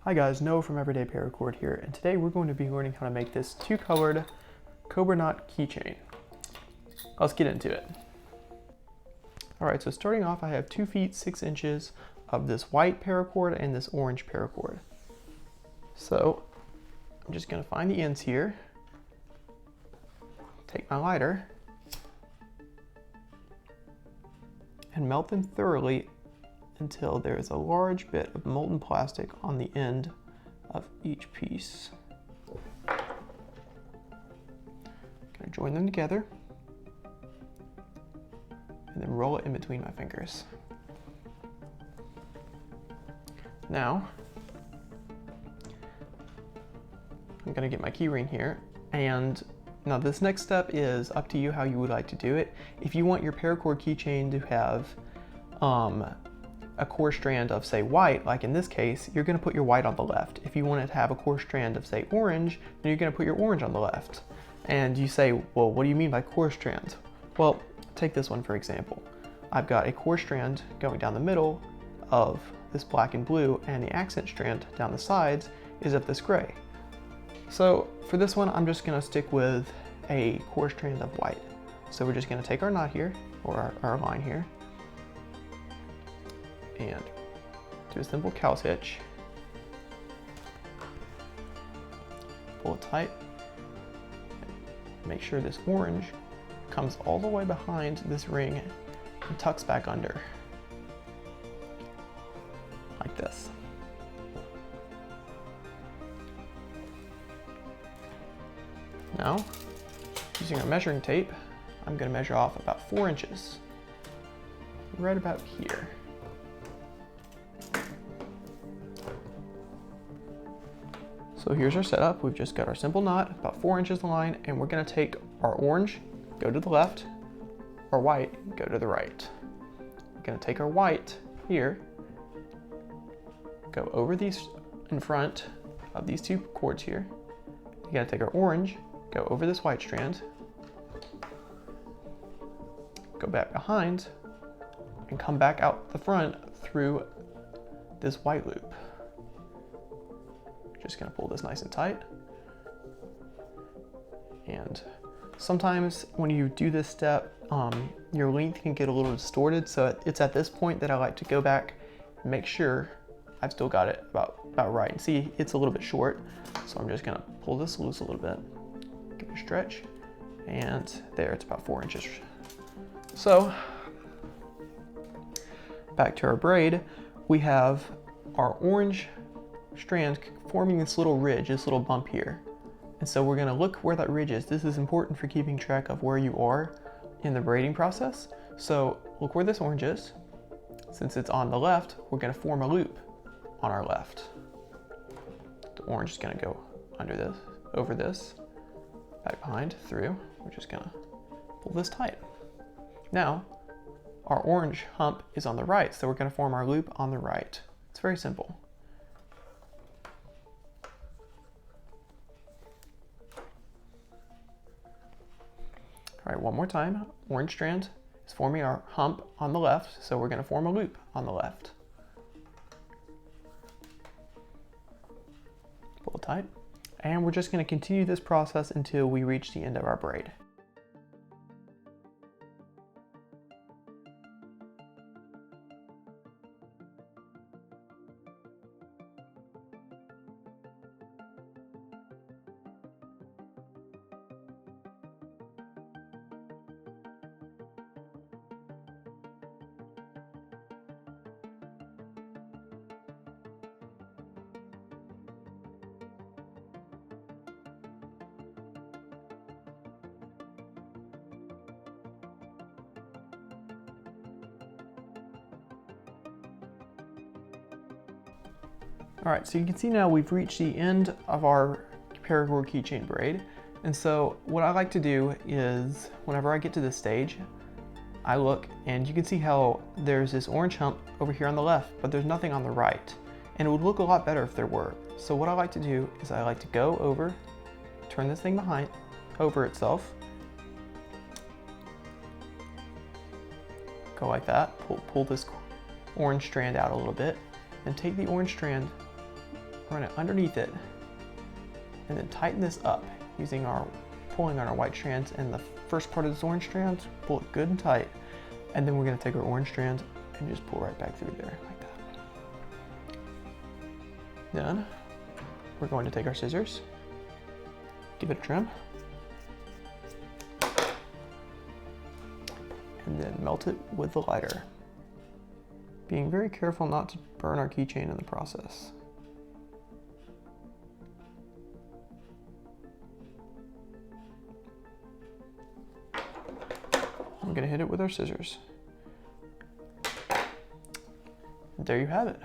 Hi guys, Noah from Everyday Paracord here, and today we're going to be learning how to make this two-colored Cobra knot keychain. Let's get into it. Alright, so starting off, I have 2 feet 6 inches of this white paracord and this orange paracord. So I'm just going to find the ends here, take my lighter, and melt them thoroughly until there is a large bit of molten plastic on the end of each piece. I'm going to join them together and then roll it in between my fingers. Now, I'm going to get my key ring here, and now this next step is up to you how you would like to do it. If you want your paracord keychain to have a core strand of, say, white, like in this case, you're going to put your white on the left. If you want it to have a core strand of, say, orange, then you're going to put your orange on the left. And you say, well, what do you mean by core strand? Well, take this one for example. I've got a core strand going down the middle of this black and blue, and the accent strand down the sides is of this gray. So for this one, I'm just going to stick with a core strand of white. So we're just going to take our knot here, or our line here, and do a simple cow's hitch. Pull it tight. Make sure this orange comes all the way behind this ring and tucks back under, like this. Now, using our measuring tape, I'm going to measure off about 4 inches, right about here. So here's our setup. We've just got our simple knot, about 4 inches of line, and we're going to take our orange, go to the left, our white, go to the right. We're going to take our white here, go over these in front of these 2 cords here. You're going to take our orange, go over this white strand, go back behind, and come back out the front through this white loop. Just gonna pull this nice and tight. And sometimes when you do this step, your length can get a little distorted. So it's at this point that I like to go back and make sure I've still got it about right. And see, it's a little bit short. So I'm just gonna pull this loose a little bit, give it a stretch, and there, it's about 4 inches. So back to our braid, we have our orange strand forming this little ridge, this little bump here. And so we're going to look where that ridge is. This is important for keeping track of where you are in the braiding process. So look where this orange is. Since it's on the left, we're going to form a loop on our left. The orange is going to go under this, over this, back behind, through. We're just going to pull this tight. Now, our orange hump is on the right, so we're going to form our loop on the right. It's very simple. All right, one more time. Orange strand is forming our hump on the left, so we're going to form a loop on the left. Pull it tight. And we're just going to continue this process until we reach the end of our braid. All right, so you can see now we've reached the end of our paracord keychain braid. And so what I like to do is whenever I get to this stage, I look and you can see how there's this orange hump over here on the left, but there's nothing on the right. And it would look a lot better if there were. So what I like to do is I like to go over, turn this thing behind, over itself, go like that, pull this orange strand out a little bit, and take the orange strand run it underneath it, and then tighten this up using pulling on our white strands, and the first part of this orange strands, pull it good and tight, and then we're gonna take our orange strands and just pull right back through there like that. Then we're going to take our scissors, give it a trim, and then melt it with the lighter, being very careful not to burn our keychain in the process. I'm gonna hit it with our scissors. And there you have it.